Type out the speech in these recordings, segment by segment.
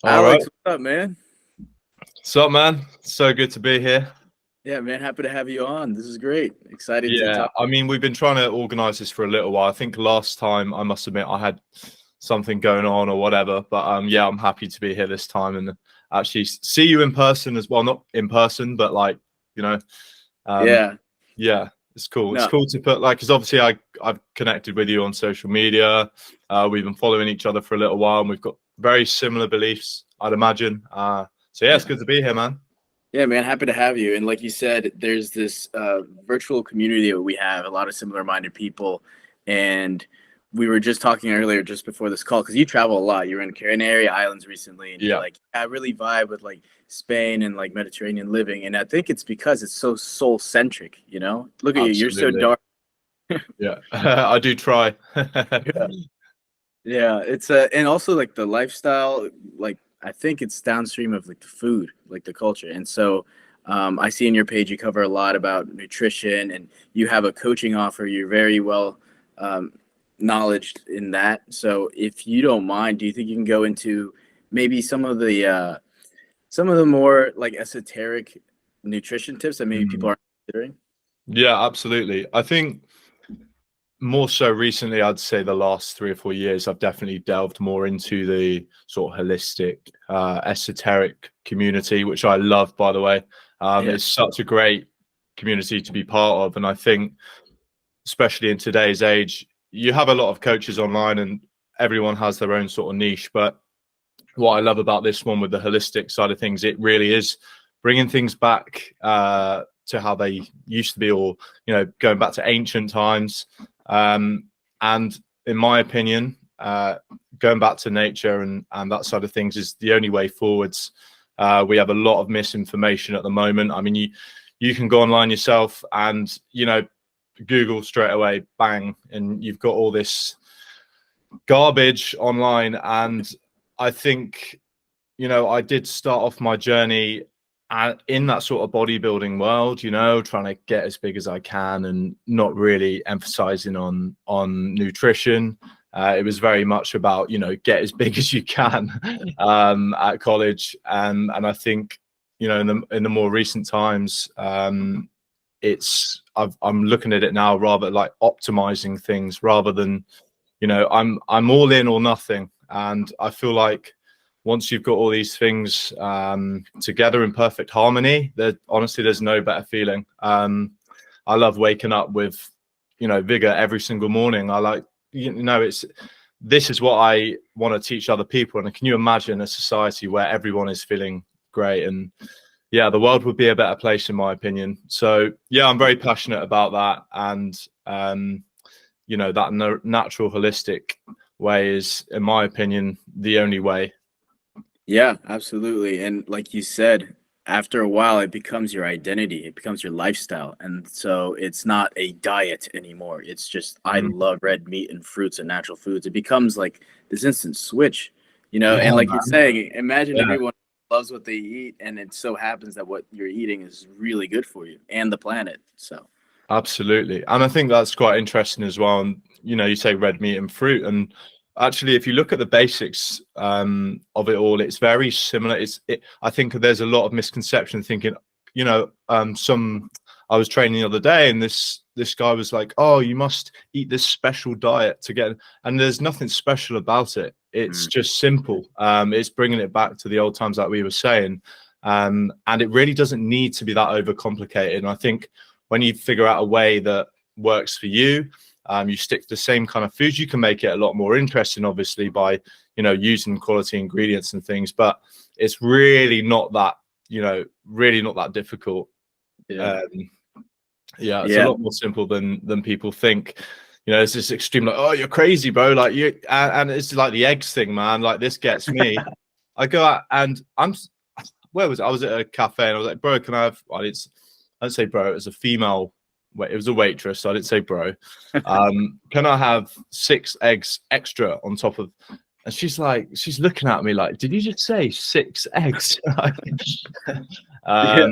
All right. Alex, what's up, man? What's up, man? So good to be here. Yeah, man, happy to have you on. This is great. Excited to Yeah, talk. I mean, we've been trying to organize this for a little while. I think last time, I must admit, I had something going on or whatever. But yeah, I'm happy to be here this time and actually see you in person as well. Not in person, but like, you know, um, Yeah, yeah, it's cool. It's no, cool to put like, because obviously I've connected with you on social media. We've been following each other for a little while, and we've got very similar beliefs, I'd imagine. So yeah, it's yeah, good to be here, man. yeah, man, happy to have you. And like you said, there's this virtual community that we have, a lot of similar-minded people. And we were just talking earlier, just before this call, because you travel a lot. You're in Canary Islands recently, and you're Yeah, like, I really vibe with like Spain and like Mediterranean living. And I think it's because it's so soul-centric, you know? Look at you, you're so absolutely. dark. Yeah, I do try. Yeah, it's and also like the lifestyle, like I think it's downstream of like the food, like the culture. And so I see in your page you cover a lot about nutrition and you have a coaching offer. You're very well um, knowledged in that. So if you don't mind, do you think you can go into maybe some of the more like esoteric nutrition tips that maybe people Mm. aren't considering? Yeah, absolutely. I think more so recently, I'd say the last 3 or 4 years, I've definitely delved more into the sort of holistic, esoteric community, which I love, by the way. Yeah. It's such a great community to be part of. And I think, especially in today's age, you have a lot of coaches online and everyone has their own sort of niche. But what I love about this one with the holistic side of things, it really is bringing things back to how they used to be, or going back to ancient times. And in my opinion, going back to nature and that side of things is the only way forwards. We have a lot of misinformation at the moment. I mean, you can go online yourself and Google straight away, bang, and you've got all this garbage online. And I think, I did start off my journey in that sort of bodybuilding world, trying to get as big as I can and not really emphasizing on nutrition. It was very much about, get as big as you can at college. And I think, in the more recent times, I'm looking at it now rather like optimizing things rather than, I'm all in or nothing. And I feel like once you've got all these things together in perfect harmony, honestly, there's no better feeling. I love waking up with, vigor every single morning. I like, this is what I want to teach other people. And can you imagine a society where everyone is feeling great? And yeah, the world would be a better place, in my opinion. So yeah, I'm very passionate about that. And, that natural holistic way is, in my opinion, the only way. Yeah, absolutely. And like you said, after a while, it becomes your identity, it becomes your lifestyle. And so it's not a diet anymore. It's just, I Mm. love red meat and fruits and natural foods. It becomes like this instant switch, you know? Yeah, And like you're man. saying, imagine Yeah, everyone loves what they eat, and it so happens that what you're eating is really good for you and the planet. So, absolutely. And I think that's quite interesting as well. And, you say red meat and fruit. And actually, if you look at the basics of it all, it's very similar. I think there's a lot of misconception thinking, I was training the other day and this guy was like, oh, you must eat this special diet to get, and there's nothing special about it. It's mm, just simple. It's bringing it back to the old times, like we were saying. And it really doesn't need to be that overcomplicated. And I think when you figure out a way that works for you, you stick to the same kind of foods, you can make it a lot more interesting, obviously, by, using quality ingredients and things. But it's really not that, really not that difficult. yeah. Um, yeah, it's a Yeah. lot more simple than people think. It's this extreme, like, oh, you're crazy, bro. Like and it's like the eggs thing, man. Like this gets me. I go out and where was it? I was at a cafe and I was like, bro, can I have? I didn't say bro. It was a female. Wait, it was a waitress. So I didn't say bro. Can I have 6 eggs extra on top of? And she's looking at me like, did you just say 6 eggs? Yeah.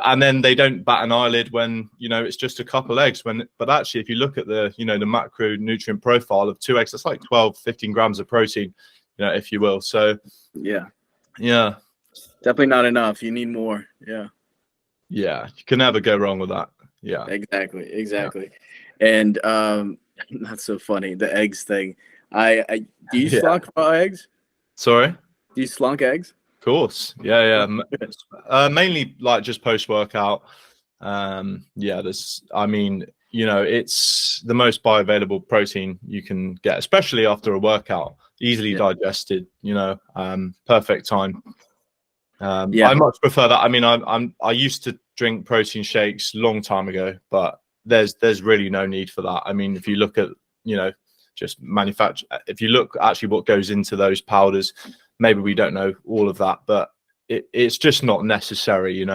And then they don't bat an eyelid when it's just a couple eggs. But actually, if you look at the the macronutrient profile of 2 eggs, that's like 12, 15 grams of protein, if you will. So Yeah. Yeah. Definitely not enough. You need more. Yeah. Yeah. You can never go wrong with that. Yeah. Exactly. Yeah. Exactly. And that's so funny. The eggs thing. I do you Yeah. slunk raw eggs? Sorry. Do you slunk eggs? Of course. Yeah. Yeah. Mainly like just post workout. Yeah. I mean, it's the most bioavailable protein you can get, especially after a workout. Easily Yeah. digested. Perfect time. Yeah. I much prefer that. I mean, I used to drink protein shakes long time ago, but there's really no need for that. I mean, if you look at just manufacture, if you look actually what goes into those powders, maybe we don't know all of that, but it's just not necessary.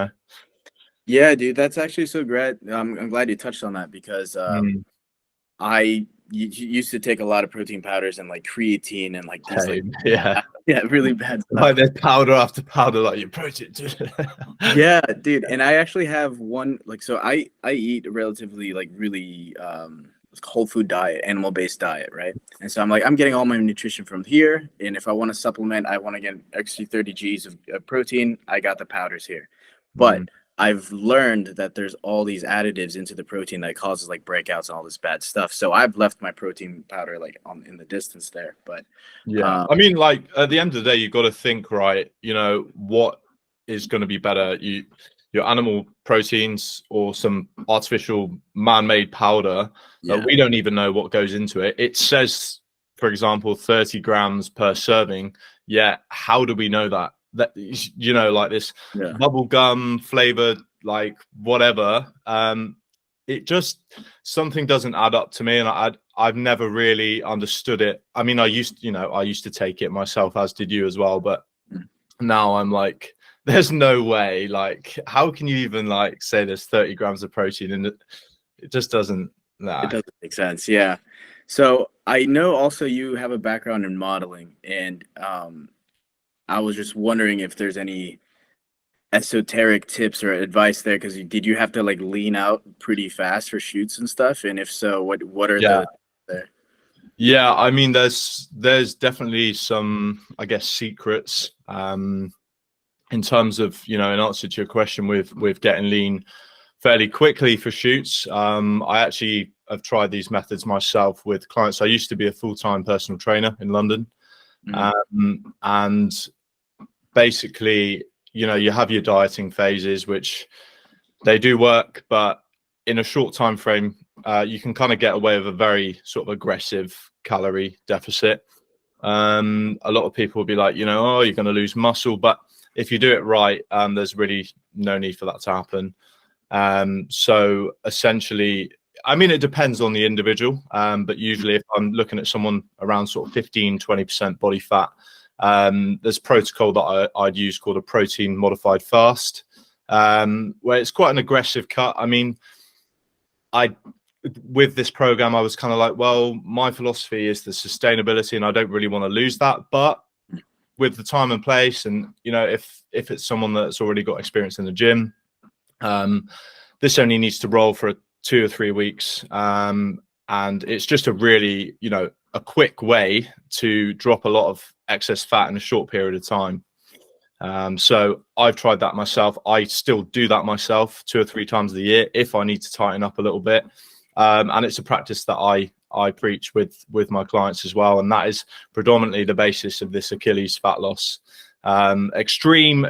Yeah, dude, that's actually so great. I'm glad you touched on that because Mm, used to take a lot of protein powders and like creatine and like these like same. Yeah, yeah, really bad stuff. like there's powder after powder, like your protein. Yeah, dude, and I actually have one like so I eat a relatively like really whole food diet, animal based diet, right? And so I'm like I'm getting all my nutrition from here, and if I want to supplement, I want to get extra 30 G's of protein. I got the powders here, but Mm, I've learned that there's all these additives into the protein that causes like breakouts and all this bad stuff. So I've left my protein powder like on in the distance there, but yeah, I mean, like at the end of the day, you've got to think, right? What is going to be better? Your animal proteins or some artificial man-made powder that yeah, we don't even know what goes into it. It says, for example, 30 grams per serving. Yeah, how do we know that? Like this yeah, bubble gum flavored, like whatever. It just something doesn't add up to me, and I've never really understood it. I mean, I used to take it myself, as did you as well, but mm, now I'm like, there's no way. Like, how can you even like say there's 30 grams of protein in it? It just doesn't. it Nah. doesn't make sense. Yeah. So I know also you have a background in modeling, and I was just wondering if there's any esoteric tips or advice there because did you have to like lean out pretty fast for shoots and stuff? And if so, what are Yeah. the there? Yeah. I mean, there's definitely some, I guess, secrets. In terms of, in answer to your question with getting lean fairly quickly for shoots. I actually have tried these methods myself with clients. I used to be a full-time personal trainer in London. Mm, And basically, you have your dieting phases, which they do work, but in a short time frame, you can kind of get away with a very sort of aggressive calorie deficit. A lot of people will be like, oh, you're going to lose muscle, but if you do it right, there's really no need for that to happen. So essentially, I mean, it depends on the individual, but usually if I'm looking at someone around sort of 15-20% body fat, there's a protocol that I'd use called a protein modified fast, where it's quite an aggressive cut. I mean, with this program, I was kind of like, well, my philosophy is the sustainability, and I don't really want to lose that. But with the time and place, and if it's someone that's already got experience in the gym, this only needs to roll for 2 or 3 weeks, and it's just a really a quick way to drop a lot of excess fat in a short period of time. So I've tried that myself. I still do that myself 2 or 3 times a year if I need to tighten up a little bit. And it's a practice that I preach with my clients as well. And that is predominantly the basis of this Achilles fat loss. Extreme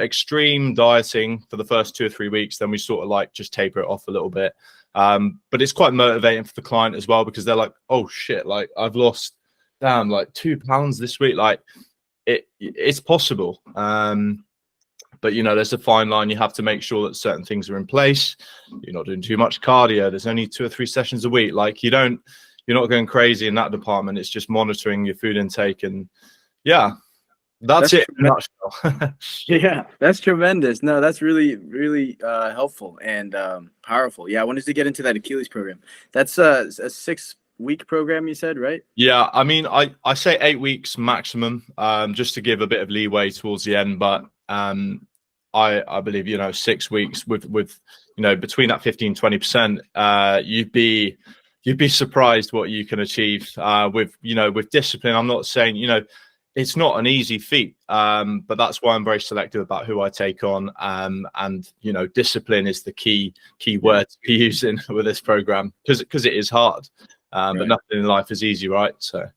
dieting for the first 2 or 3 weeks. Then we sort of like just taper it off a little bit. But it's quite motivating for the client as well, because they're like, oh shit, like I've lost like 2 pounds this week. Like it's possible. But there's a fine line. You have to make sure that certain things are in place. You're not doing too much cardio. There's only 2 or 3 sessions a week. Like you're not going crazy in that department. It's just monitoring your food intake, and yeah, that's it in a nutshell. yeah, that's tremendous. No, that's really, really helpful and powerful. Yeah, I wanted to get into that Achilles program. That's a 6-week program, you said, right? Yeah, I mean, I say 8 weeks maximum, just to give a bit of leeway towards the end. But I believe 6 weeks with between that 15-20%, you'd be surprised what you can achieve with with discipline. I'm not saying it's not an easy feat, but that's why I'm very selective about who I take on. And discipline is the key word to be using with this program, because it is hard. But nothing in life is easy, right? So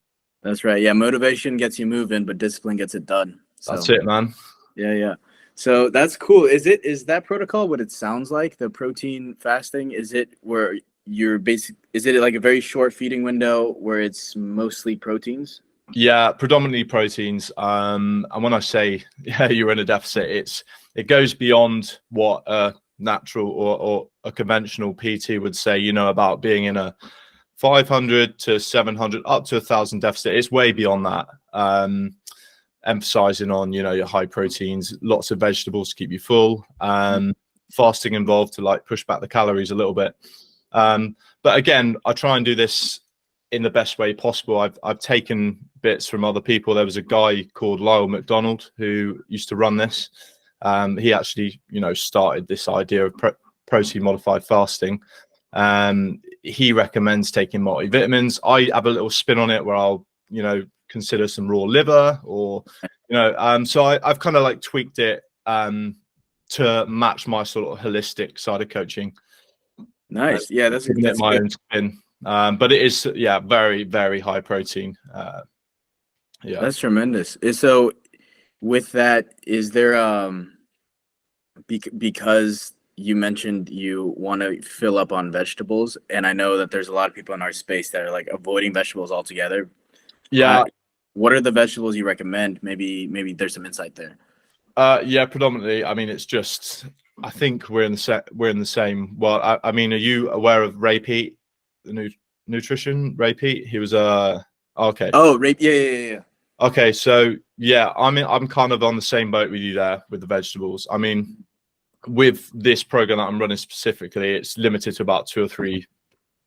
that's right. Yeah, motivation gets you moving, but discipline gets it done. So, that's it, man. Yeah. So that's cool. Is that protocol what it sounds like? The protein fasting? Is it where is it like a very short feeding window where it's mostly proteins? Yeah, predominantly proteins. And when I say you're in a deficit, it goes beyond what a natural or a conventional PT would say, about being in a 500 to 700 up to 1,000 deficit. It's way beyond that. Emphasizing on, your high proteins, lots of vegetables to keep you full, fasting involved to like push back the calories a little bit. But again, I try and do this in the best way possible. I've taken bits from other people. There was a guy called Lyle McDonald who used to run this. He actually, started this idea of protein modified fasting. He recommends taking multivitamins. I have a little spin on it where I'll, consider some raw liver or, so I've kind of like tweaked it to match my sort of holistic side of coaching. Nice. Yeah, that's my own spin. But it is, very, very high protein. That's tremendous. So with that, is there because you mentioned you want to fill up on vegetables, and I know that there's a lot of people in our space that are like avoiding vegetables altogether. Yeah. What are the vegetables you recommend? Maybe there's some insight there. Predominantly. I mean, it's just, I think we're in the same. Well, I mean, are you aware of Ray Peat, the nutrition Ray Peat? He was okay. Oh, Ray, yeah. Okay, so yeah, I'm kind of on the same boat with you there with the vegetables. I mean, with this program that I'm running specifically, it's limited to about 2 or 3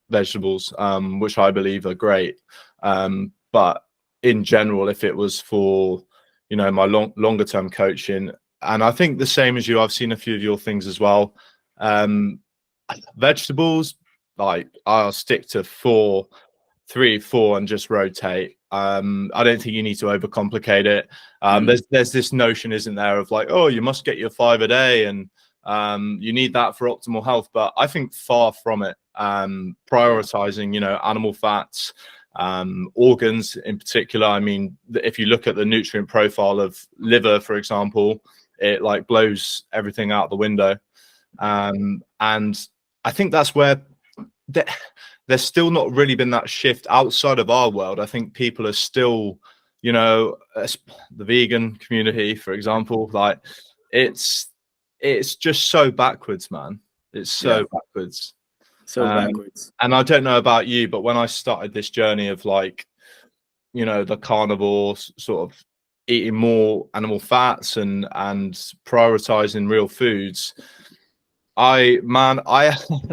vegetables, which I believe are great. But in general, if it was for, my longer term coaching, and I think the same as you, I've seen a few of your things as well. Vegetables, like I'll stick to 3, 4 and just rotate. I don't think you need to overcomplicate it. There's this notion, isn't there, of like, oh, you must get your 5 a day and you need that for optimal health. But I think far from it. Prioritizing, animal fats, organs in particular. I mean, if you look at the nutrient profile of liver, for example, it like blows everything out the window. And I think that's where there's still not really been that shift outside of our world. I think people are still, the vegan community, for example, like it's just so backwards, man. It's so backwards. Backwards. And I don't know about you, but when I started this journey of like, the carnivore sort of eating more animal fats and prioritizing real foods, I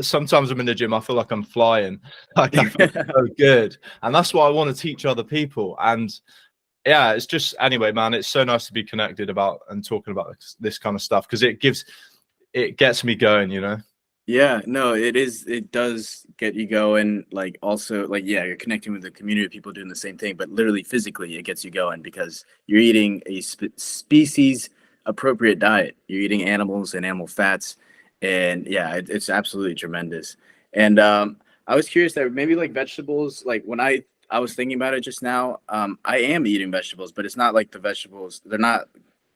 sometimes I'm in the gym, I feel like I'm flying. Like I feel so good. And that's what I want to teach other people. And yeah, it's just, anyway, man, it's so nice to be connected about and talking about this kind of stuff, because it gets me going, Yeah, no, it does get you going. Like also, like, yeah, you're connecting with the community of people doing the same thing, but literally physically it gets you going because you're eating a species appropriate diet. You're eating animals and animal fats. And yeah, it's absolutely tremendous. And I was curious that maybe like vegetables, like when I was thinking about it just now, I am eating vegetables, but it's not like the vegetables, they're not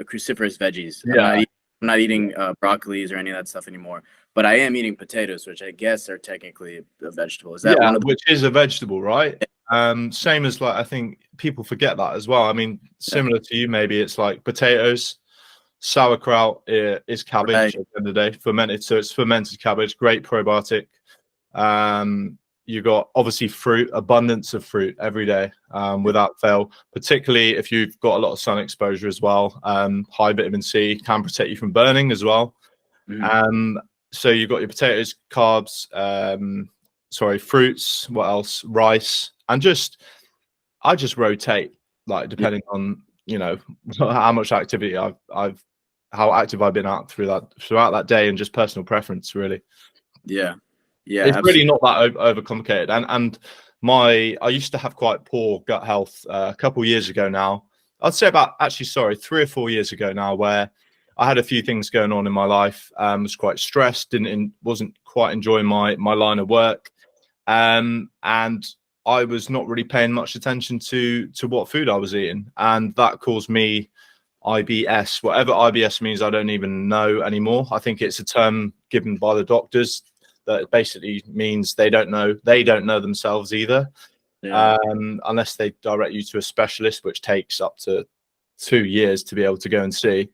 cruciferous veggies. Yeah. I'm not eating broccolis or any of that stuff anymore, but I am eating potatoes, which I guess are technically a vegetable. Is that one of the— which is a vegetable, right? Same as, like, I think people forget that as well. I mean, similar to you, maybe it's like potatoes. Sauerkraut is cabbage at the end of the day, fermented. So it's fermented cabbage, great probiotic. You got obviously fruit, abundance of fruit every day, without fail, particularly if you've got a lot of sun exposure as well. High vitamin C can protect you from burning as well. So you've got your potatoes, carbs, fruits, what else? Rice. And I just rotate, like, depending on, how much activity how active I've been out throughout that day, and just personal preference, really. Yeah, it's absolutely. Really not that overcomplicated. And I used to have quite poor gut health a couple of years ago now, I'd say about, actually, sorry, 3 or 4 years ago now, where I had a few things going on in my life. Was quite stressed, wasn't quite enjoying my line of work, and I was not really paying much attention to what food I was eating, and that caused me IBS. Whatever IBS means, I don't even know anymore. I think it's a term given by the doctors that basically means they don't know themselves either, Yeah. unless they direct you to a specialist, which takes up to 2 years to be able to go and see.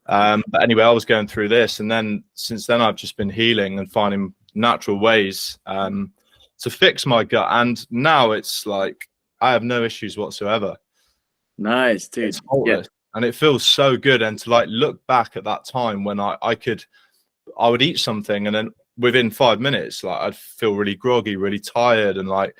But anyway, I was going through this, and then since then I've just been healing and finding natural ways to fix my gut, and now it's like I have no issues whatsoever. Nice, dude. It's faultless, and it feels so good. And to like look back at that time when I would eat something, and then within 5 minutes, like I'd feel really groggy, really tired, and like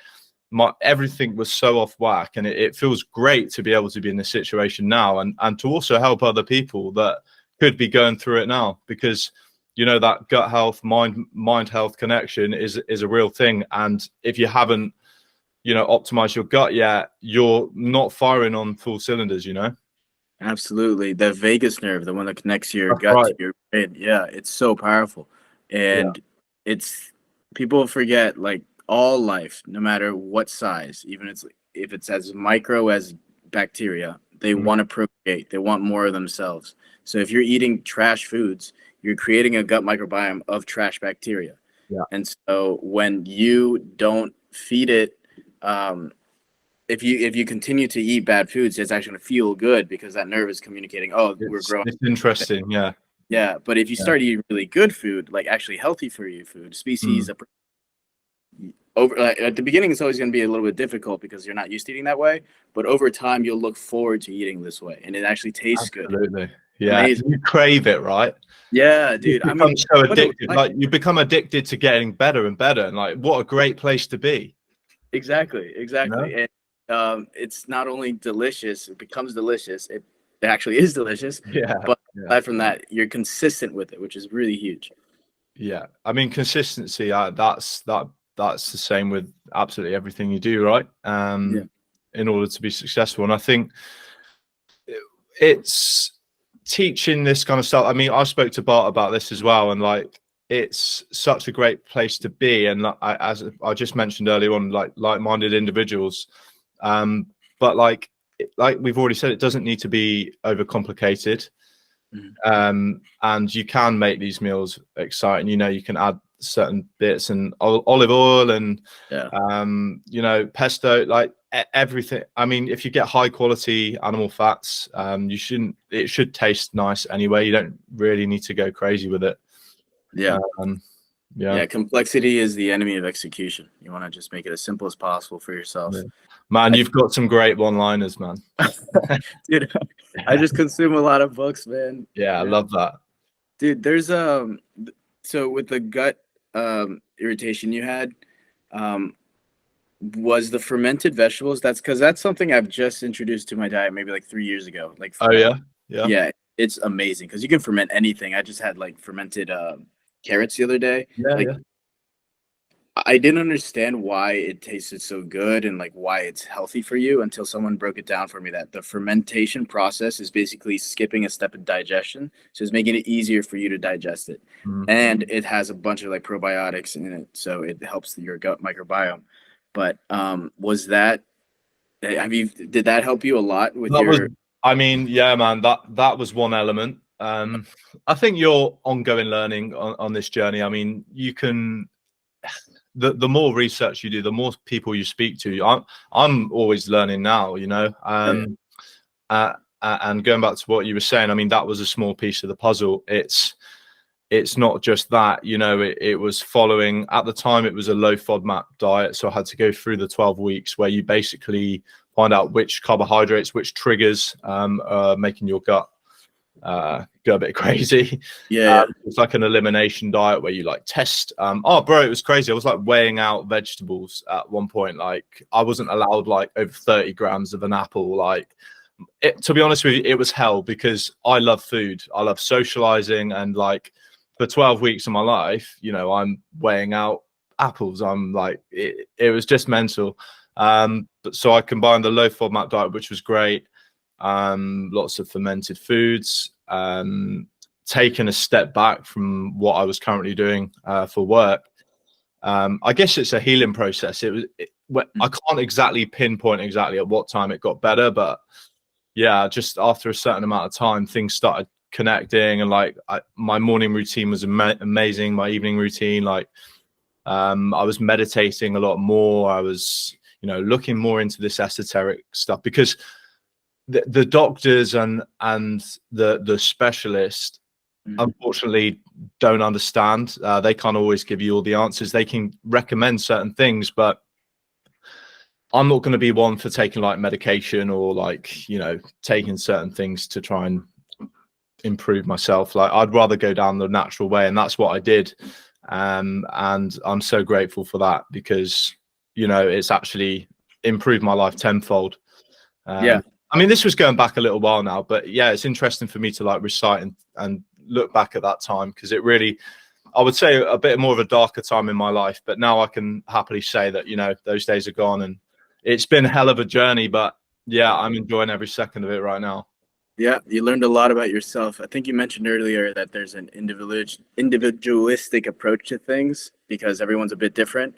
everything was so off whack. And it feels great to be able to be in this situation now, and to also help other people that could be going through it now, because you know that gut health, mind health connection is a real thing. And if you haven't, you know, optimized your gut yet, you're not firing on full cylinders, you know. Absolutely. The vagus nerve, the one that connects your That's gut right. to your brain. Yeah, it's so powerful. And it's people forget, like, all life, no matter what size, even if it's as micro as bacteria, they want to procreate. They want more of themselves. So if you're eating trash foods, you're creating a gut microbiome of trash bacteria. Yeah. And so when you don't feed it, if you continue to eat bad foods, it's actually going to feel good because that nerve is communicating, oh, we're growing. It's interesting. Yeah. Yeah. But if you start eating really good food, like actually healthy for you food, species over at the beginning, it's always going to be a little bit difficult because you're not used to eating that way. But over time, you'll look forward to eating this way, and it actually tastes good. Absolutely. Yeah. Amazing. You crave it, right? Yeah, dude. You become so addicted. Like you become addicted to getting better and better. And like, what a great place to be. Exactly. You know? And it's not only delicious, it becomes delicious. It actually is delicious. Yeah. But aside from that, you're consistent with it, which is really huge. Yeah. I mean, consistency, that's the same with absolutely everything you do, right? In order to be successful. And I think it's teaching this kind of stuff. I mean, I spoke to Bart about this as well, and like it's such a great place to be. And as I just mentioned earlier on, like-minded individuals. But like we've already said, it doesn't need to be overcomplicated. And you can make these meals exciting. You know, you can add certain bits and olive oil and you know, pesto, like everything. I mean, if you get high quality animal fats, it should taste nice anyway. You don't really need to go crazy with it. Yeah, complexity is the enemy of execution. You want to just make it as simple as possible for yourself. Man, you've got some great one-liners, man. Dude, I just consume a lot of books, man. Yeah, I love that. Dude, there's so with the gut irritation you had, was the fermented vegetables, that's something I've just introduced to my diet maybe like 3 years ago. Like yeah, it's amazing because you can ferment anything. I just had like fermented carrots the other day. I didn't understand why it tasted so good and like why it's healthy for you until someone broke it down for me, that the fermentation process is basically skipping a step in digestion. So it's making it easier for you to digest it. And it has a bunch of like probiotics in it. So it helps your gut microbiome. But did that help you a lot with I mean, yeah, man, that was one element. I think your ongoing learning on this journey, I mean, you can, the more research you do, the more people you speak to. I'm always learning now, you know. And going back to what you were saying, I mean, that was a small piece of the puzzle. It's not just that, you know, it was following, at the time, it was a low FODMAP diet. So I had to go through the 12 weeks where you basically find out which carbohydrates, which triggers are making your gut go a bit crazy. It's like an elimination diet where you like test. Oh, bro, it was crazy. I was like weighing out vegetables at one point. Like I wasn't allowed like over 30 grams of an apple. Like to be honest with you, it was hell because I love food. I love socializing, and like for 12 weeks of my life, you know, I'm weighing out apples. I'm like, it was just mental. But so I combined the low FODMAP diet, which was great. lots of fermented foods, taken a step back from what I was currently doing for work. I guess it's a healing process. I can't exactly pinpoint exactly at what time it got better, but yeah, just after a certain amount of time, things started connecting, and like my morning routine was amazing. My evening routine, like I was meditating a lot more. I was, looking more into this esoteric stuff, because the doctors and the specialists unfortunately don't understand. They can't always give you all the answers. They can recommend certain things, but I'm not going to be one for taking like medication or like, taking certain things to try and improve myself. Like I'd rather go down the natural way, and that's what I did. And I'm so grateful for that, because, it's actually improved my life tenfold. Yeah. I mean, this was going back a little while now, but yeah, it's interesting for me to like recite and look back at that time, because it really, I would say, a bit more of a darker time in my life, but now I can happily say that, those days are gone, and it's been a hell of a journey, but yeah, I'm enjoying every second of it right now. Yeah, you learned a lot about yourself. I think you mentioned earlier that there's an individualistic approach to things, because everyone's a bit different.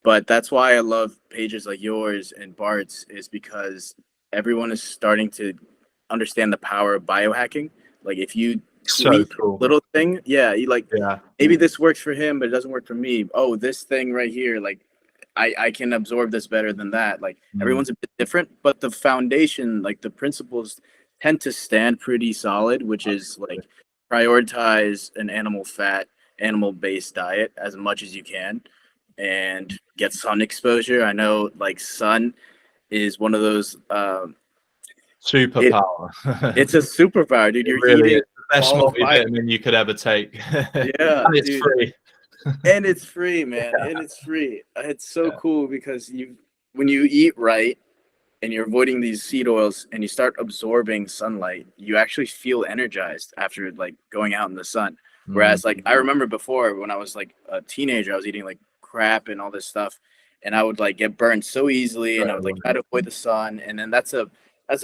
But that's why I love pages like yours and Bart's, is because everyone is starting to understand the power of biohacking. Like if you So tweak cool. a little thing, yeah, Yeah. maybe this works for him, but it doesn't work for me. Oh, this thing right here, like I can absorb this better than that. Like everyone's a bit different, but the foundation, like the principles tend to stand pretty solid, which is like prioritize an animal-based diet as much as you can, and get sun exposure. I know like sun is one of those Superpower. it's a superpower, dude. It You're really eating is the best multivitamin you could ever take. Yeah, And it's dude. free. And it's free, man. And it's free. It's so cool, because when you eat right and you're avoiding these seed oils and you start absorbing sunlight, you actually feel energized after like going out in the sun. Whereas like I remember before, when I was like a teenager, I was eating like crap and all this stuff, and I would like get burned so easily, and I would like try to avoid the sun, and then that's a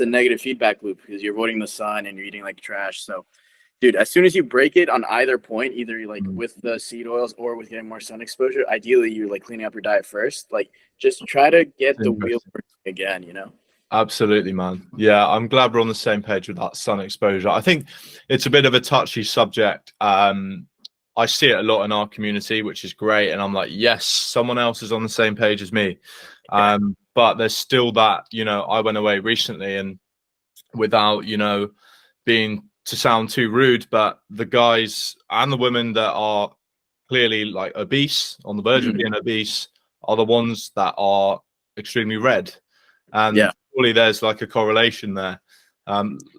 negative feedback loop, because you're avoiding the sun and you're eating like trash. So dude, as soon as you break it on either point, either you like with the seed oils or with getting more sun exposure, ideally you're like cleaning up your diet first. Like just try to get the wheel working again, Absolutely, man. Yeah, I'm glad we're on the same page with that sun exposure. I think it's a bit of a touchy subject. I see it a lot in our community, which is great. And I'm like, yes, someone else is on the same page as me. But there's still that, I went away recently, and without, being to sound too rude, but the guys and the women that are clearly like obese, on the verge of being obese, are the ones that are extremely red. And surely there's like a correlation there,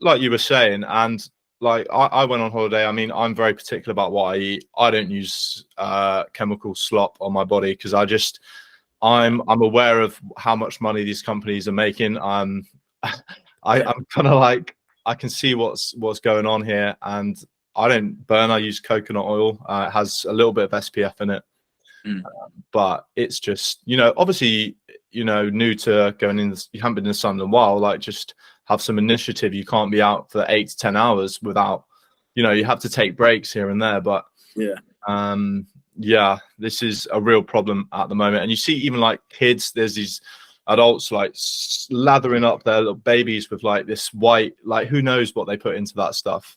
like you were saying. And like I went on holiday. I mean, I'm very particular about what I eat. I don't use chemical slop on my body, because I'm aware of how much money these companies are making. I'm kind of like, I can see what's going on here, and I don't burn. I use coconut oil. It has a little bit of SPF in it, but it's just, obviously, new to going in. You haven't been in the sun in a while. Like, just have some initiative. You can't be out for 8 to 10 hours without, you have to take breaks here and there. But this is a real problem at the moment. And you see, even like kids, there's these adults like lathering up their little babies with like this white, like who knows what they put into that stuff.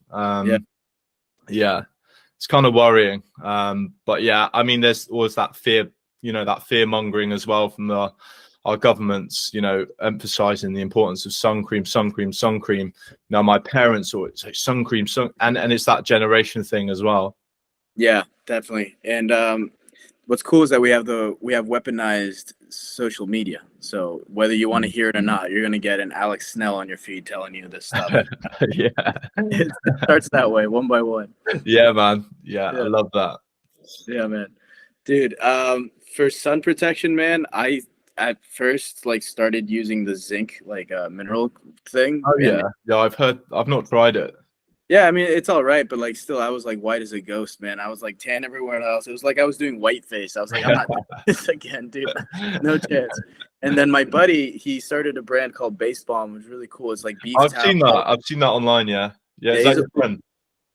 It's kind of worrying. But yeah, I mean, there's always that fear, that fear mongering as well from our governments, emphasizing the importance of sun cream. Now my parents always say sun cream, and it's that generation thing as well. Yeah, definitely. And what's cool is that we have weaponized social media. So whether you want to hear it or not, you're going to get an Alex Snell on your feed telling you this stuff. It starts that way, one by one. Yeah, man. Yeah, I love that. Yeah, man. Dude, for sun protection, man, I at first like started using the zinc mineral thing. Oh yeah. I've not tried it. Yeah, I mean, it's all right, but like still I was like white as a ghost, man. I was like tan everywhere else. It was like I was doing whiteface. I was like, I'm not doing this again, dude. No chance. And then my buddy, he started a brand called Base Bomb. It was really cool. It's like beef I've tallow. seen that. I've seen that online. Yeah. Yeah. Yeah, Is that your friend?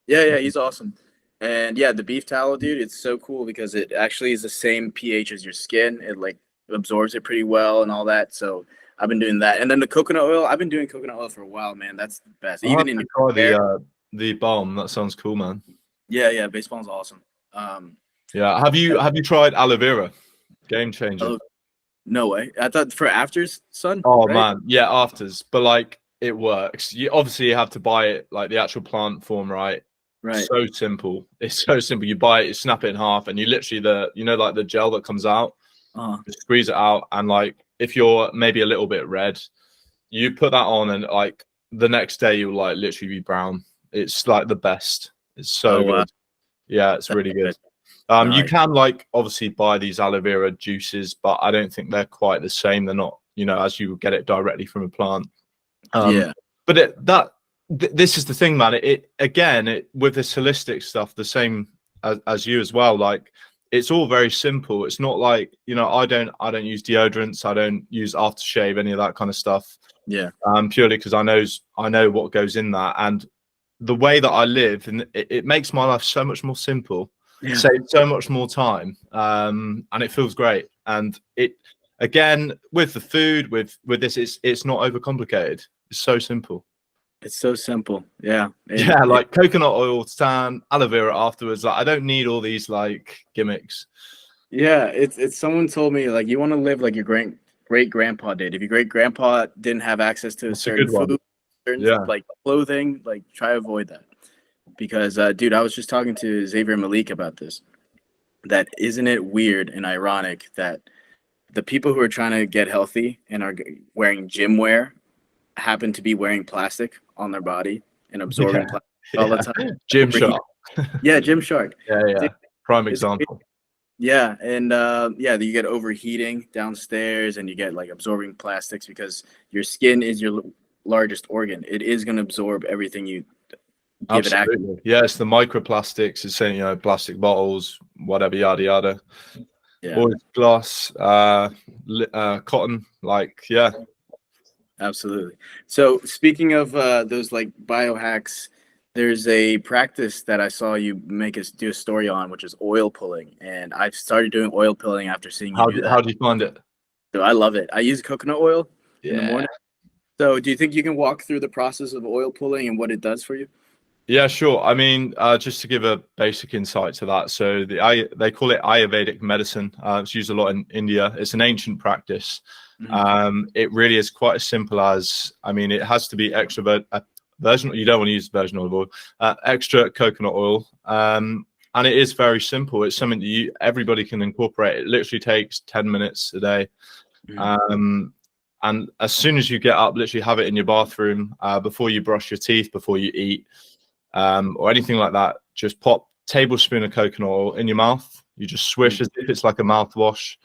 yeah, he's awesome. And yeah, the beef tallow, dude, it's so cool because it actually is the same pH as your skin. It like absorbs it pretty well and all that. So I've been doing that. And then the coconut oil, I've been doing coconut oil for a while, man. That's the best. I'll have Even in to your try hair. the balm. That sounds cool, man. Yeah, Base Bomb's awesome. Yeah. Have you tried aloe vera? Game changer. Oh, no way. I thought for afters, son. Oh Right? man, yeah, afters, but like it works. You obviously have to buy it like the actual plant form, right? Right. So simple. It's so simple. You buy it, you snap it in half, and you literally like the gel that comes out, you squeeze it out, and like if you're maybe a little bit red, you put that on, and like the next day you'll like literally be brown. It's like the best. It's so good. Wow. Yeah, it's really good. You can like obviously buy these aloe vera juices, but I don't think they're quite the same. They're not, as you get it directly from a plant. Yeah. But this is the thing, man. It with this holistic stuff, the same as you as well. Like it's all very simple. It's not like I don't use deodorants. I don't use aftershave, any of that kind of stuff. Yeah. Purely because I know what goes in that, and the way that I live, and it makes my life so much more simple. Yeah. Save so much more time, and it feels great. And it again with the food, with this, it's not overcomplicated. It's so simple. It's so simple. Yeah. Like coconut oil, tan, aloe vera afterwards. Like I don't need all these like gimmicks. Yeah, it's someone told me like you want to live like your great grandpa did. If your great grandpa didn't have access to a certain food, certain like clothing, like try to avoid that. Because dude, I was just talking to Xavier Malik about this. That isn't it weird and ironic that the people who are trying to get healthy and are wearing gym wear happen to be wearing plastic on their body and absorbing plastic all the time. Gymshark. Yeah, Gymshark. Yeah. Dude, prime example. Yeah, and you get overheating downstairs and you get like absorbing plastics because your skin is your largest organ. It is going to absorb everything you give it access. Yeah, it's the microplastics. It's saying, plastic bottles, whatever, yada yada. Yeah. Oil, glass, cotton, Absolutely. So speaking of those like biohacks, there's a practice that I saw you do a story on, which is oil pulling, and I've started doing oil pulling after seeing you do that. How do you find it? So I love it. I use coconut oil in the morning. So do you think you can walk through the process of oil pulling and what it does for you? Yeah, sure. I mean, just to give a basic insight to that. So they call it Ayurvedic medicine. It's used a lot in India. It's an ancient practice. Mm-hmm. It really is quite as simple as, it has to be extra virgin. You don't want to use virgin olive oil, extra coconut oil. And it is very simple. It's something that everybody can incorporate. It literally takes 10 minutes a day. Mm-hmm. And as soon as you get up, literally have it in your bathroom before you brush your teeth, before you eat. Or anything like that, just pop tablespoon of coconut oil in your mouth. You just swish as if it's like a mouthwash.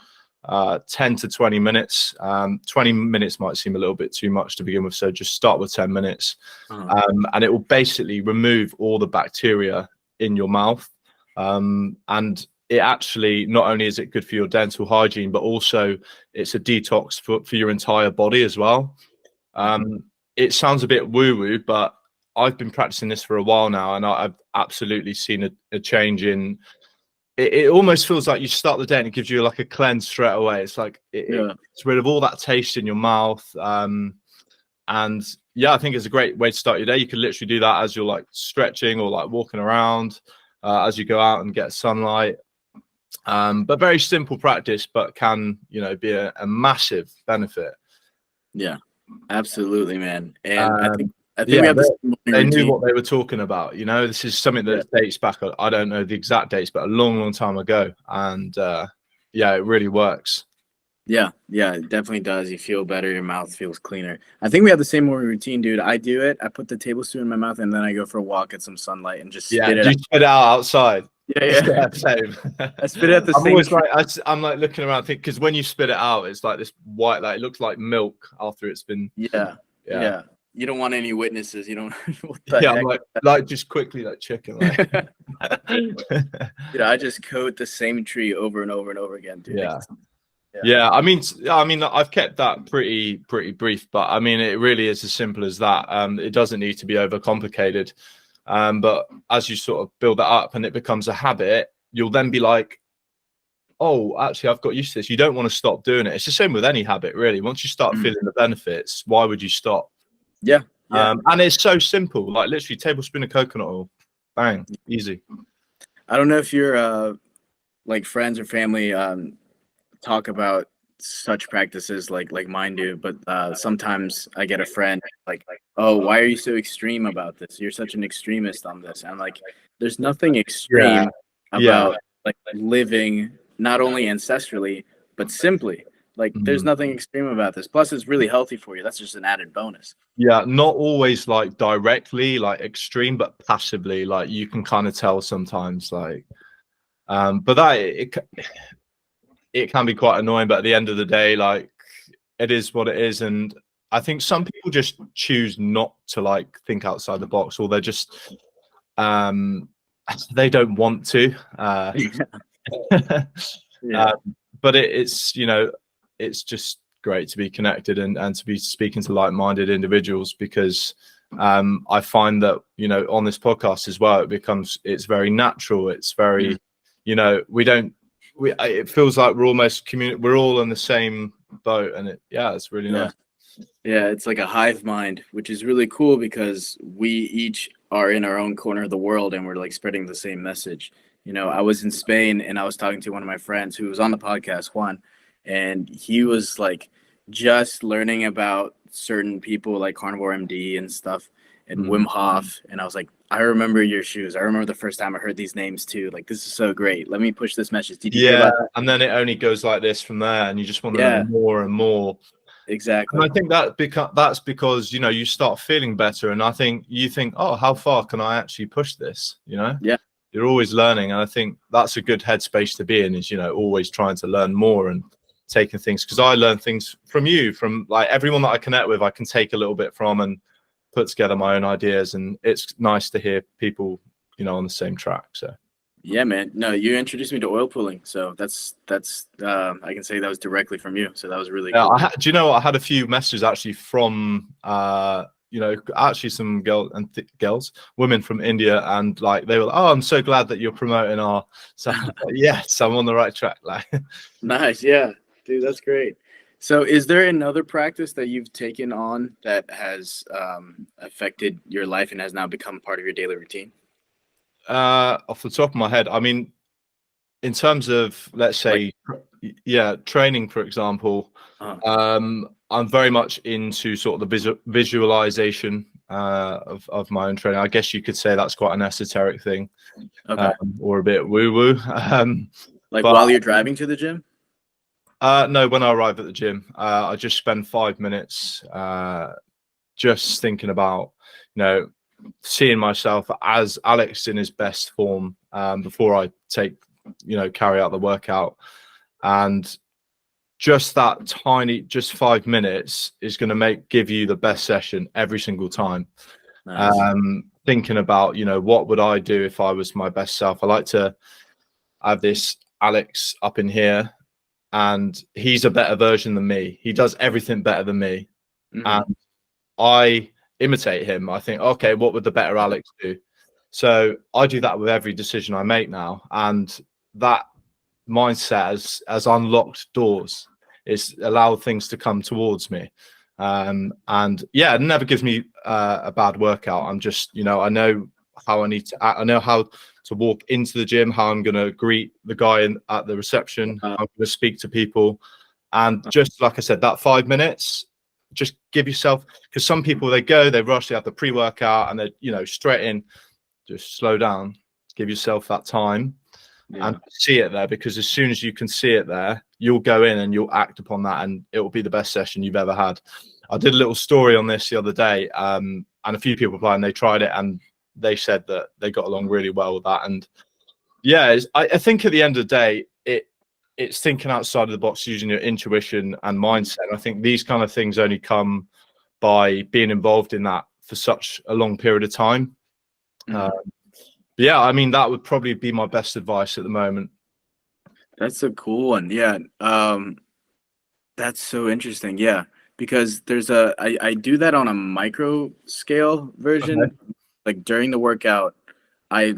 10 to 20 minutes. 20 minutes might seem a little bit too much to begin with, so just start with 10 minutes. And it will basically remove all the bacteria in your mouth. And it actually, not only is it good for your dental hygiene, but also it's a detox for your entire body as well. It sounds a bit woo-woo, but I've been practicing this for a while now, and I've absolutely seen a change in it. It almost feels like you start the day and it gives you like a cleanse straight away. It's like it's rid of all that taste in your mouth. And I think it's a great way to start your day. You can literally do that as you're like stretching or like walking around, as you go out and get sunlight. But very simple practice, but can be a massive benefit. Yeah, absolutely, man. And I think we have they knew what they were talking about. This is something that dates back, I don't know the exact dates, but a long, long time ago. And it really works. Yeah, it definitely does. You feel better. Your mouth feels cleaner. I think we have the same morning routine, dude. I do it. I put the tablespoon in my mouth and then I go for a walk, get some sunlight, and just spit it out. Spit it out outside. Yeah. Same. I spit it at the same. I'm like looking around, because when you spit it out, it's like this white, like it looks like milk after it's been. Yeah. You don't want any witnesses. You don't. I'm like just quickly like chicken. Like. I just coat the same tree over and over and over again, dude. Yeah. Yeah, I mean, I've kept that pretty brief, but I mean, it really is as simple as that. It doesn't need to be overcomplicated. But as you sort of build that up and it becomes a habit, you'll then be like, oh, actually, I've got used to this. You don't want to stop doing it. It's the same with any habit, really. Once you start feeling the benefits, why would you stop? Yeah. Yeah. And it's so simple, like literally tablespoon of coconut oil, bang, easy. I don't know if your like friends or family talk about such practices like mine do, but sometimes I get a friend like, oh, why are you so extreme about this? You're such an extremist on this. And I'm like, there's nothing Yeah, extreme yeah. about like living not only ancestrally but simply. Like there's Mhm. nothing extreme about this. Plus it's really healthy for you. That's just an added bonus. Yeah, not always like directly like extreme, but passively, like you can kind of tell sometimes, like but it can be quite annoying, but at the end of the day, like it is what it is. And I think some people just choose not to like think outside the box, or they're just um they don't want to. Yeah. But it's it's just great to be connected and to be speaking to like-minded individuals, because I find that on this podcast as well, it's very natural. It's very it feels like we're almost we're all in the same boat, and it's really Yeah. nice. Yeah, it's like a hive mind, which is really cool because we each are in our own corner of the world and we're like spreading the same message. I was in Spain and I was talking to one of my friends who was on the podcast, Juan, and he was like just learning about certain people like Carnivore MD and stuff and Wim Hof. And I was like, I remember your shoes. I remember the first time I heard these names too. Like, this is so great. Let me push this message. Did you hear Yeah, about that? and then it only goes like this from there, and you just want to know Yeah, more and more. And exactly. I think that's because you start feeling better, and I think you think, oh, how far can I actually push this? Yeah. You're always learning, and I think that's a good headspace to be in. Is always trying to learn more and taking things, because I learn things from you, from like everyone that I connect with. I can take a little bit from and put together my own ideas, and it's nice to hear people on the same track. So. Yeah, man. No, you introduced me to oil pulling, so that's I can say that was directly from you. So that was really Yeah, cool. do you know what? I had a few messages actually from actually some women from India, and like they were like, oh, I'm so glad that you're promoting our stuff. Like, yes, I'm on the right track. Like, Nice. Yeah, dude, that's great. So, is there another practice that you've taken on that has affected your life and has now become part of your daily routine? off the top of my head, I mean, in terms of, let's Like, say, training, for example, uh, I'm very much into sort of the visualization of my own training. I guess you could say that's quite an esoteric thing, okay. or a bit woo woo. Like But while you're driving to the gym? no, when I arrive at the gym, I just spend 5 minutes just thinking about, seeing myself as Alex in his best form before I carry out the workout. And just that just 5 minutes is going to give you the best session every single time. Nice. Thinking about, what would I do if I was my best self? I like to have this Alex up in here, and he's a better version than me. He does everything better than me. Hmm. And I imitate him. I think, okay, what would the better Alex do? So I do that with every decision I make now. And that mindset has unlocked doors. It's allowed things to come towards me. And yeah, it never gives me a bad workout. I'm just, I know how I know how to walk into the gym, how I'm going to greet the guy at the reception, how I'm going to speak to people. And just like I said, that 5 minutes, just give yourself, because some people, they rush, they have the pre-workout and they're, straight in. Just slow down, give yourself that time and see it there, because as soon as you can see it there, you'll go in and you'll act upon that, and it will be the best session you've ever had. I did a little story on this the other day, and a few people applied and they tried it, and they said that they got along really well with that. And yeah, I think at the end of the day, it's thinking outside of the box, using your intuition and mindset. I think these kind of things only come by being involved in that for such a long period of time. Yeah, I mean, that would probably be my best advice at the moment. That's a cool one. Yeah. That's so interesting. Yeah, because I do that on a micro scale Okay. version. Like during the workout, I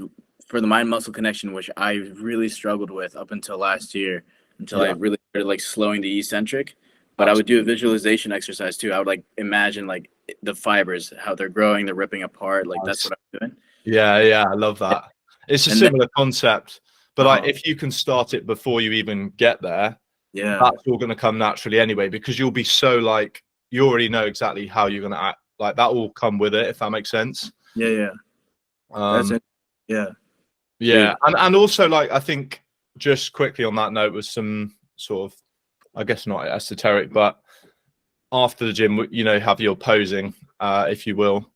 for the mind muscle connection, which I really struggled with up until last year, until I Yeah, really started like slowing the eccentric. But I would do a absolutely. visualization exercise too. I would like imagine like the fibers, how they're growing, they're ripping apart. Like that's Nice. what I'm doing. Yeah, yeah, I love that. It's a And then, similar concept, but like uh if you can start it before you even get there, yeah, that's all going to come naturally anyway, because you'll be so like you already know exactly how you're going to act. Like that will come with it, if that makes sense. yeah, yeah. That's Um, it. Yeah, yeah, dude. and also like I think just quickly on that note was some sort of, I guess not esoteric, but after the gym, you know, have your posing, if you will.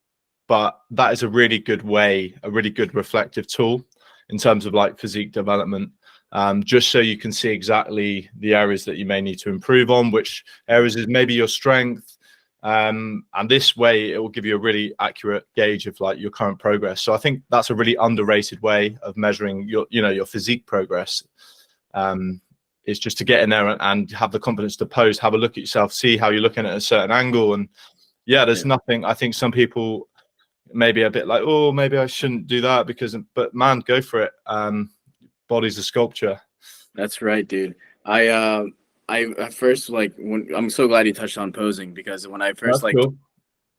But that is a really good way, a really good reflective tool in terms of like physique development. Just so you can see exactly the areas that you may need to improve on, which areas is maybe your strength. And this way it will give you a really accurate gauge of like your current progress. So I think that's a really underrated way of measuring your, you know, your physique progress. Is just to get in there and have the confidence to pose, have a look at yourself, see how you're looking at a certain angle. And yeah, there's Yeah. nothing, I think some people maybe a bit like, oh, maybe I shouldn't do that because, but man, go for it. Body's a sculpture. That's right, dude. I at first like when I'm so glad you touched on posing because when I first That's like told cool.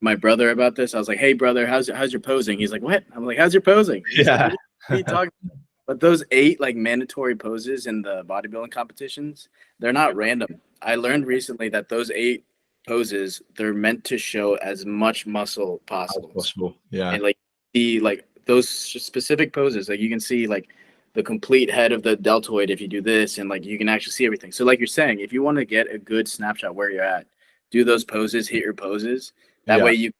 my brother about this, I was like, "Hey, brother, how's your posing?" He's like, "What?" I'm like, "How's your posing?" He's like, Yeah. what are you talking about?" But those 8 like mandatory poses in the bodybuilding competitions, they're not random. I learned recently that those 8 poses, they're meant to show as much muscle As possible. possible. Yeah. And like the like those specific poses, like you can see like the complete head of the deltoid if you do this, and like you can actually see everything. So like you're saying, if you want to get a good snapshot where you're at, do those poses, hit your poses. That Yeah. way you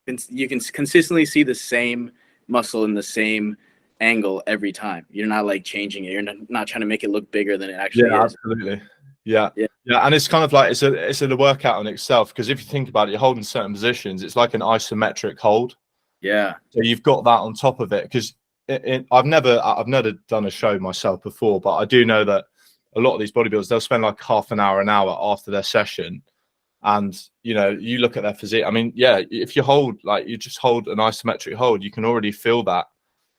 can consistently see the same muscle in the same angle every time. You're not like changing it. You're not trying to make it look bigger than it Yeah, actually is. absolutely. Yeah. Yeah. Yeah. And it's kind of like it's a workout on itself, because if you think about it, you're holding certain positions, it's like an isometric hold. Yeah. So you've got that on top of it. Because I've never done a show myself before, but I do know that a lot of these bodybuilders, they'll spend like half an hour after their session. And you know, you look at their physique. I mean, yeah, if you hold like you just hold an isometric hold, you can already feel that.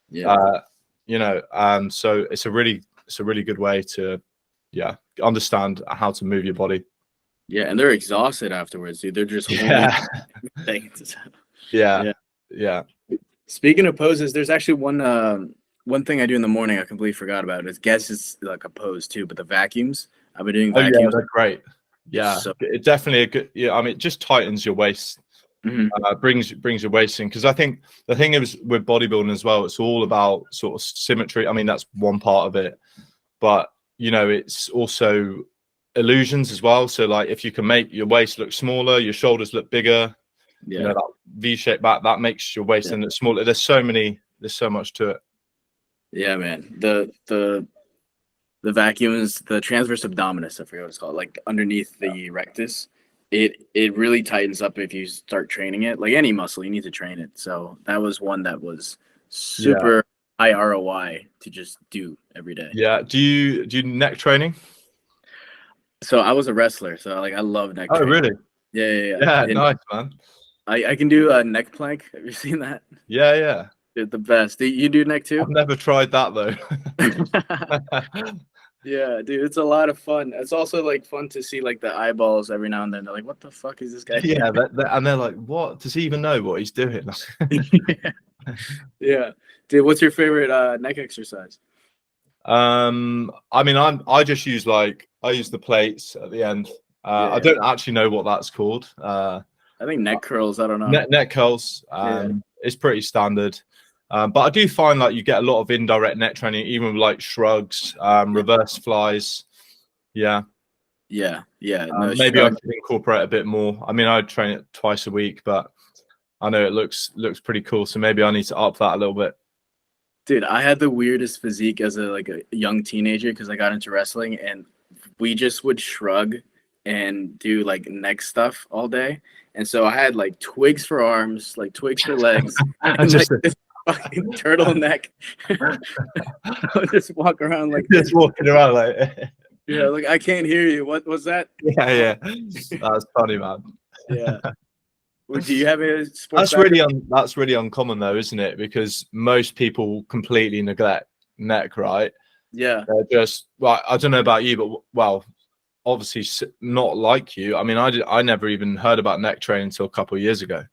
Yeah. Uh, you know, so it's a really good way to, yeah, understand how to move your body. Yeah. And they're exhausted afterwards, dude. They're just holding Yeah, things. yeah, Yeah. yeah. Speaking of poses, there's actually one thing I do in the morning I completely forgot about. I guess it's like a pose too, but the vacuums. I've been doing Oh yeah, vacuums. they're great. Yeah, So it definitely a good. Yeah, I mean, it just tightens your waist, mhm. brings your waist in. Because I think the thing is with bodybuilding as well, it's all about sort of symmetry. I mean, that's one part of it, but you know, it's also illusions as well. So like, if you can make your waist look smaller, your shoulders look bigger, you know, Yeah, that V-shaped back, that makes your waist yeah, then look smaller. There's so much to it. yeah, man. The vacuums, the transverse abdominis, I forget what it's called, like underneath the rectus. It really tightens up if you start training it. Like any muscle, you need to train it. So that was one that was Yeah, super high ROI to just do every day. yeah. Do you neck training? So I was a wrestler, so like I love neck Oh, training. really? Yeah, yeah, Yeah, yeah. And nice, man. I can do a neck plank. Have you seen that? Yeah, yeah. Dude, the best. Do you do neck I've too? never tried that though. Yeah, dude, it's a lot of fun. It's also like fun to see like the eyeballs every now and then. They're like, what the fuck is this guy Yeah, and they're like, "What? Does he even know what he's doing?" doing? Yeah. Dude, what's your favorite neck exercise? I mean, I just use I use the plates at the end. Yeah, I yeah. don't actually know what that's called. I think neck curls. I don't know. Neck curls. Yeah. It's pretty standard. But I do find like you get a lot of indirect neck training, even with like shrugs, Yeah. reverse flies. Yeah. Yeah. Yeah. No, Maybe I shrug. could incorporate a bit more. I mean, I train it twice a week, but I know it looks pretty cool. So maybe I need to up that a little bit. Dude, I had the weirdest physique as a young teenager because I got into wrestling and we just would shrug and do like neck stuff all day. And so I had like twigs for arms, like twigs for legs, I and like just this fucking turtleneck. I would just walk around like this. just walking around like Yeah, like I can't hear you. What was that? Yeah, that's funny, man. Yeah. Well, do you have a sports background? That's really uncommon though, isn't it? Because most people completely neglect neck, right? Yeah. They're just well, I don't know about you, but well, obviously not like you. I mean, I never even heard about neck training until a couple of years ago.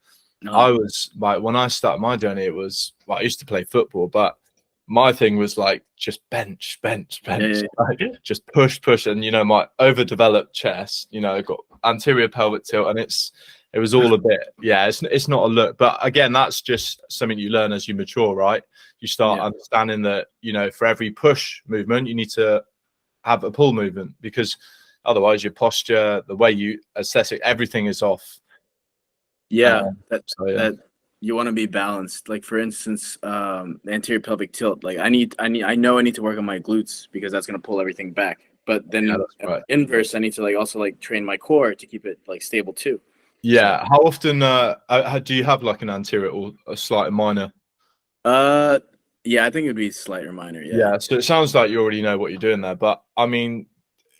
No. I was like, when I started my journey, it was well, I used to play football, but my thing was like just bench, Yeah. like, just push, and my overdeveloped chest, got anterior pelvic tilt, and it was all a bit, yeah, it's not a look, but again, that's just something you learn as you mature, right? You start understanding that for every push movement, you need to have a pull movement, because otherwise your posture, the way you aesthetic, everything is off. Yeah. So That you want to be balanced. Like for instance, the anterior pelvic tilt. Like I know I need to work on my glutes because that's gonna pull everything back. But then that's right. inverse, I need to like also like train my core to keep it like stable too. Yeah. So, how often do you have like an anterior or a slight and minor? Yeah, I think it'd be slight or minor. Yeah. So it sounds like you already know what you're doing there. But I mean,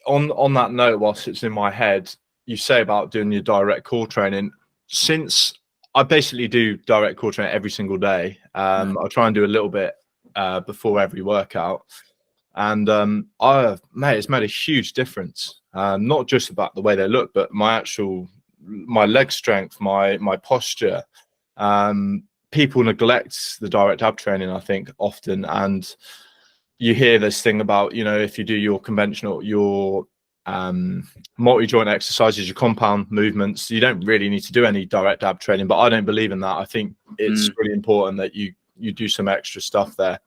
on that note, whilst it's in my head, you say about doing your direct core training. Since I basically do direct core training every single day, I'll try and do a little bit before every workout. And mate, it's made a huge difference. Not just about the way they look, but my leg strength, my posture. People neglect the direct ab training, I think, often, and you hear this thing about if you do your conventional, your multi-joint exercises, your compound movements, you don't really need to do any direct ab training. But I don't believe in that. I think it's really important that you do some extra stuff there.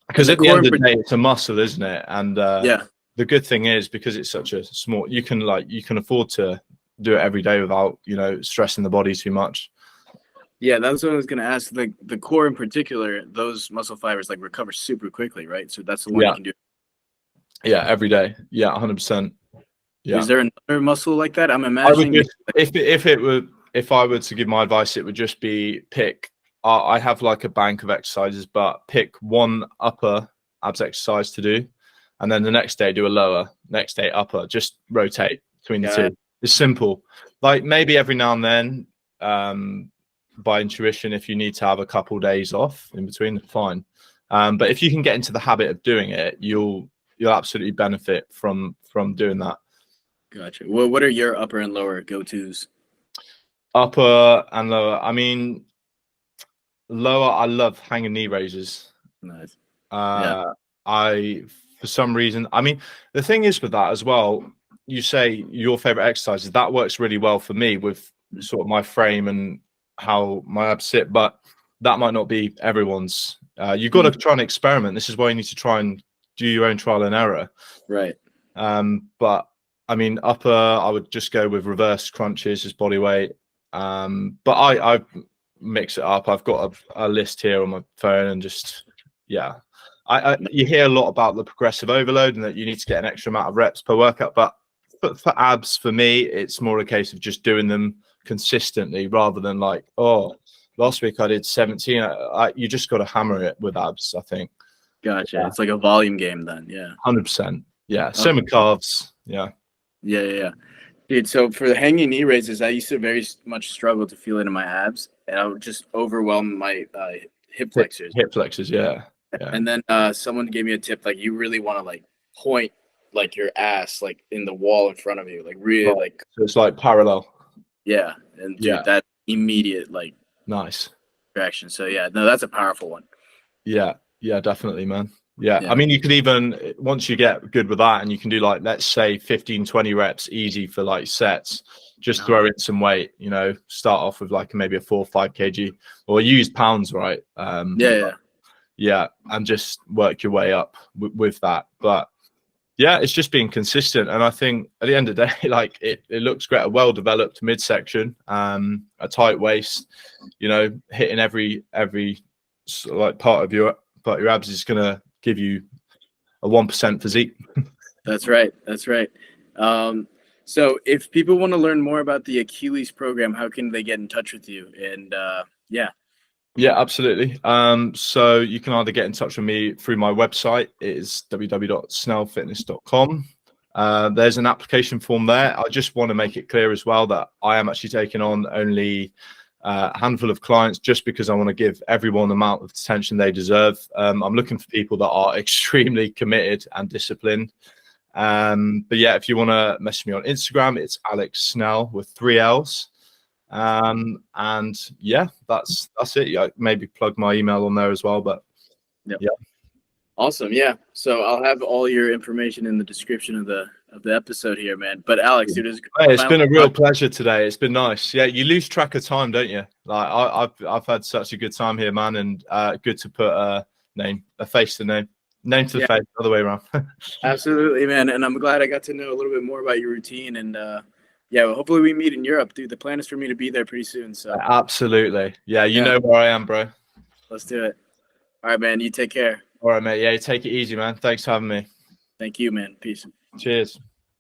Because at the end of the day, it's a muscle, isn't it? And the good thing is, because it's such a small, you can afford to do it every day without stressing the body too much. Yeah, that's what I was gonna ask. Like the core in particular, those muscle fibers like recover super quickly, right? So that's the one you can do. Yeah, every day. Yeah, 100%. Yeah. Is there another muscle like that? I'm imagining if I were to give my advice, it would just be pick. I have like a bank of exercises, but pick one upper abs exercise to do, and then the next day do a lower, next day upper. Just rotate between the two. It's simple. Like maybe every now and then, by intuition, if you need to have a couple days off in between, fine. But if you can get into the habit of doing it, you'll absolutely benefit from doing that. Gotcha. Well, what are your upper and lower go-tos? Upper and lower. I mean, lower, I love hanging knee raises. Nice. For some reason, I mean, the thing is with that as well, you say your favorite exercises, that works really well for me with sort of my frame and how my abs sit, but that might not be everyone's. You've got to try and experiment. This is why you need to try and do your own trial and error. Right. But I mean, upper, I would just go with reverse crunches as body weight. But I mix it up. I've got a list here on my phone, and just you hear a lot about the progressive overload and that you need to get an extra amount of reps per workout. But for abs, for me, it's more a case of just doing them consistently rather than like, oh, last week I did 17. You just got to hammer it with abs, I think. Gotcha. Yeah. It's like a volume game then. Yeah. 100%. Yeah. Same with calves. Yeah. Dude, so for the hanging knee raises, I used to very much struggle to feel it in my abs, and I would just overwhelm my hip flexors. Hip flexors, yeah. And then someone gave me a tip, like you really want to like point like your ass like in the wall in front of you, like really like. So it's like parallel. Yeah, and dude, that immediate like nice traction. So yeah, no, that's a powerful one. Yeah, definitely, man. Yeah. I mean, you could even, once you get good with that, and you can do like, let's say 15-20 reps easy for like sets, just throw in some weight, start off with like maybe a 4 or 5 kg, or use pounds, right? Yeah, and just work your way up with that. But yeah, it's just being consistent. And I think at the end of the day, like it looks great, a well-developed midsection, a tight waist, hitting every like part of your abs is going to give you a 1% physique. That's right. So if people want to learn more about the Achilles program, how can they get in touch with you? And Yeah, absolutely. So you can either get in touch with me through my website. It is www.snellfitness.com. There's an application form there. I just want to make it clear as well that I am actually taking on only a handful of clients just because I want to give everyone the amount of attention they deserve. I'm looking for people that are extremely committed and disciplined. But yeah, if you want to message me on Instagram, it's Alex Snell with 3 L's. And yeah, that's it. Yeah, maybe plug my email on there as well. But Yep. yeah. Awesome. Yeah. So I'll have all your information in the description of the episode here, man. But Alex, dude, It's been a real pleasure today. It's been nice. Yeah, you lose track of time, don't you? Like I've had such a good time here, man, and good to put a face to name to the face, other way around. Absolutely, man. And I'm glad I got to know a little bit more about your routine. And yeah, well, hopefully we meet in Europe, dude. The plan is for me to be there pretty soon. So absolutely, yeah, you know where I am, bro. Let's do it. All right, man. You take care. All right, mate. Yeah, take it easy, man. Thanks for having me. Thank you, man. Peace. Cheers.